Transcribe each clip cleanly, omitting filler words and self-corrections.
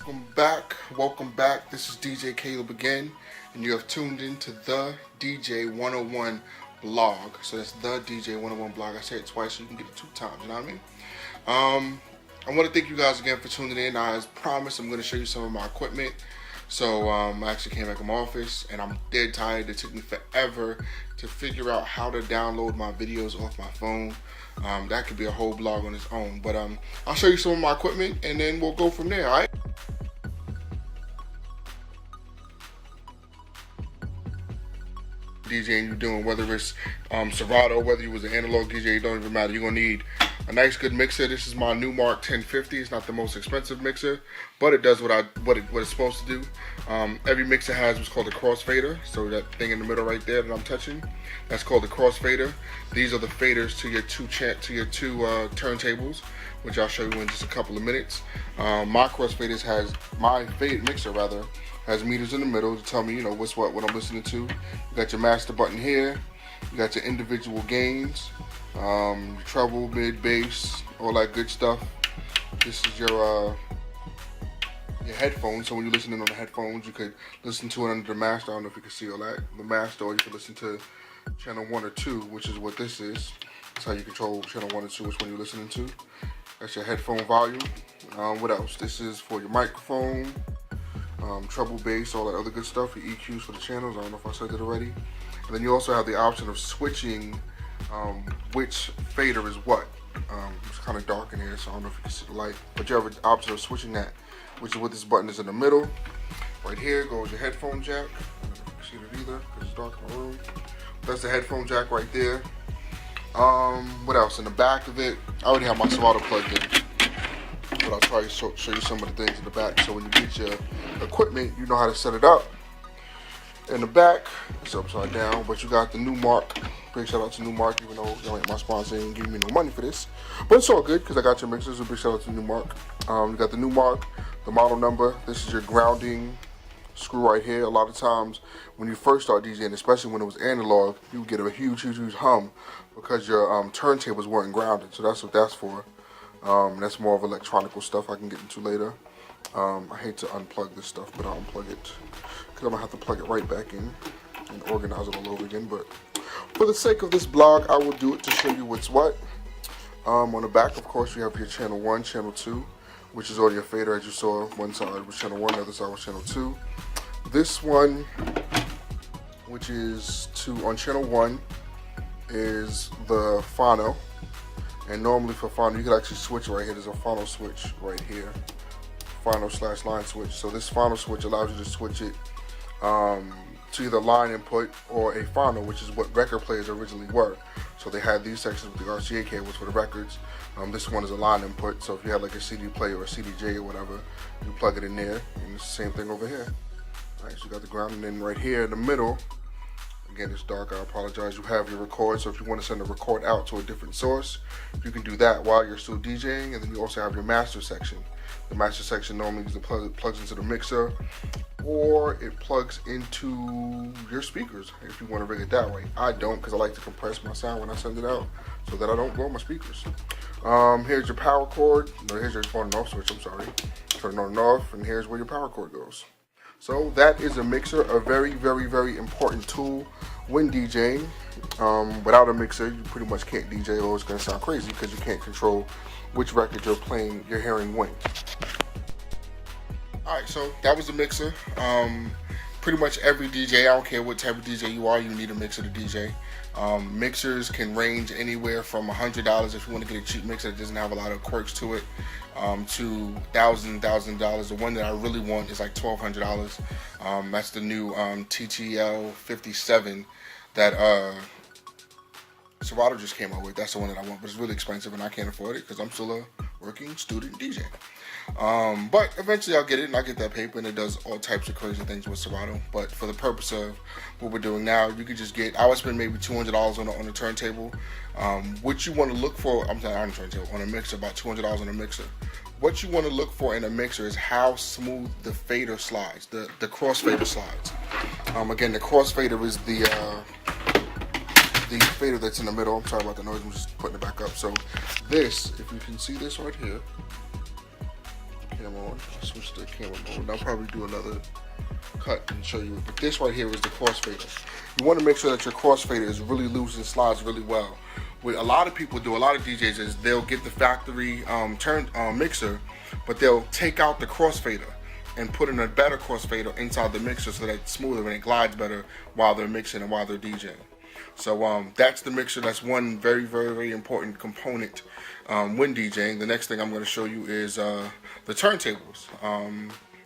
Welcome back. This is DJ Caleb again, and you have tuned into the DJ 101 blog. So that's the DJ 101 blog. I say it twice so you can get it 2 times. You know what I mean? I want to thank you guys again for tuning in. As promised, I'm going to show you some of my equipment. So I actually came back in my office, and I'm dead tired. It took me forever to figure out how to download my videos off my phone. That could be a whole blog on its own. But I'll show you some of my equipment, and then we'll go from there. All right? DJing you're doing, whether it's Serato, whether you was an analog DJ, it don't even matter. You're gonna need a nice good mixer. This is my Numark 1050. It's not the most expensive mixer, but it does what it's supposed to do. Every mixer has what's called a crossfader. So that thing in the middle right there that I'm touching, that's called the crossfader. These are the faders to your two turntables, which I'll show you in just a couple of minutes. My fade mixer has meters in the middle to tell me, what's what I'm listening to. You got your master button here. You got your individual gains, your treble, mid, bass, all that good stuff. This is your headphones. So when you're listening on the headphones, you could listen to it under the master. I don't know if you can see all that. The master, or you could listen to channel 1 or 2, which is what this is. That's how you control channel 1 or 2, which one you're listening to. That's your headphone volume. What else? This is for your microphone. Treble, bass, all that other good stuff, your EQs for the channels. I don't know if I said that already. And then you also have the option of switching which fader is what. It's kind of dark in here, so I don't know if you can see the light. But you have an option of switching that, which is what this button is in the middle. Right here goes your headphone jack. I don't know if you can see it either, because it's dark in my room. That's the headphone jack right there. What else? In the back of it, I already have my Serato plugged in. But I'll try to show you some of the things in the back, so when you get your equipment, you know how to set it up. In the back, it's upside down, but you got the Numark. Big shout out to Numark, even though y'all ain't my sponsor and giving me no money for this. But it's all good, because I got your mixers. A big shout out to Numark. You got the Numark, the model number. This is your grounding screw right here. A lot of times, when you first start DJing, especially when it was analog, you would get a huge hum, because your turntables weren't grounded. So that's what that's for. That's more of electronical stuff I can get into later. I hate to unplug this stuff, but I'll unplug it because I'm going to have to plug it right back in and organize it all over again. But for the sake of this blog, I will do it to show you what's what. On the back, of course, you have your channel 1, channel 2, which is all your fader. As you saw, one side was channel 1, the other side was channel 2. This one, which is on channel 1, is the phono. And normally for phono, you could actually switch right here. There's a phono switch right here. Phono/line switch. So this phono switch allows you to switch it to either line input or a phono, which is what record players originally were. So they had these sections with the RCA cables for the records. This one is a line input. So if you had like a CD player or a CDJ or whatever, you plug it in there. And it's the same thing over here. All right, so you got the ground, and then right here in the middle, again, it's dark, I apologize. You have your record, so if you want to send a record out to a different source, you can do that while you're still DJing. And then you also have your master section. The master section normally plugs into the mixer, or it plugs into your speakers if you want to rig it that way. I don't, because I like to compress my sound when I send it out so that I don't blow my speakers. Here's your power cord. No, here's your on and off switch, I'm sorry. Turn it on and off, and here's where your power cord goes. So that is a mixer, a very, very, very important tool when DJing. Without a mixer, you pretty much can't DJ, or it's going to sound crazy because you can't control which record you're hearing when. Alright, so that was the mixer. Pretty much every DJ, I don't care what type of DJ you are, you need a mixer to DJ. Mixers can range anywhere from $100 if you want to get a cheap mixer that doesn't have a lot of quirks to it, to $1,000. The one that I really want is like $1,200. That's the new TTL 57 that Serato just came out with. That's the one that I want, but it's really expensive and I can't afford it because I'm still a working student DJ. But eventually I'll get it and I'll get that paper, and it does all types of crazy things with Serato. But for the purpose of what we're doing now, you could just I would spend maybe $200 on a turntable. What you want to look for, on a mixer, about $200 on a mixer. What you want to look for in a mixer is how smooth the fader slides, the crossfader slides. Again, the crossfader is the fader that's in the middle. I'm sorry about the noise, I'm just putting it back up. So this, if you can see this right here, camera on. I'll switch to the camera mode. I'll probably do another cut and show you. But this right here is the crossfader. You want to make sure that your crossfader is really loose and slides really well. What a lot of people do, a lot of DJs, is they'll get the factory mixer, but they'll take out the crossfader and put in a better crossfader inside the mixer so that it's smoother and it glides better while they're mixing and while they're DJing. So that's the mixer. That's one very, very, very important component when DJing. The next thing I'm going to show you is the turntables.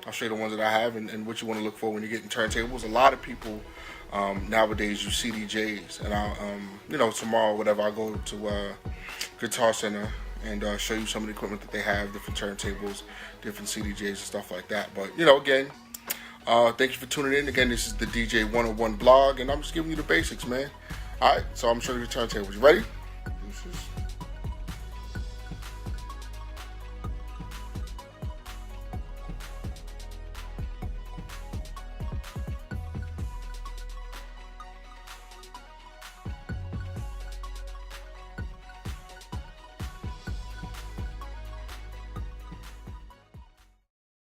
I'll show you the ones that I have and what you want to look for when you're getting turntables. A lot of people nowadays use CDJs, and I'll, tomorrow, whatever, I'll go to Guitar Center and show you some of the equipment that they have, different turntables, different CDJs and stuff like that. But, again, thank you for tuning in. Again, this is the DJ 101 blog, and I'm just giving you the basics, man. All right, so I'm showing you the turntables. You ready? Deuces.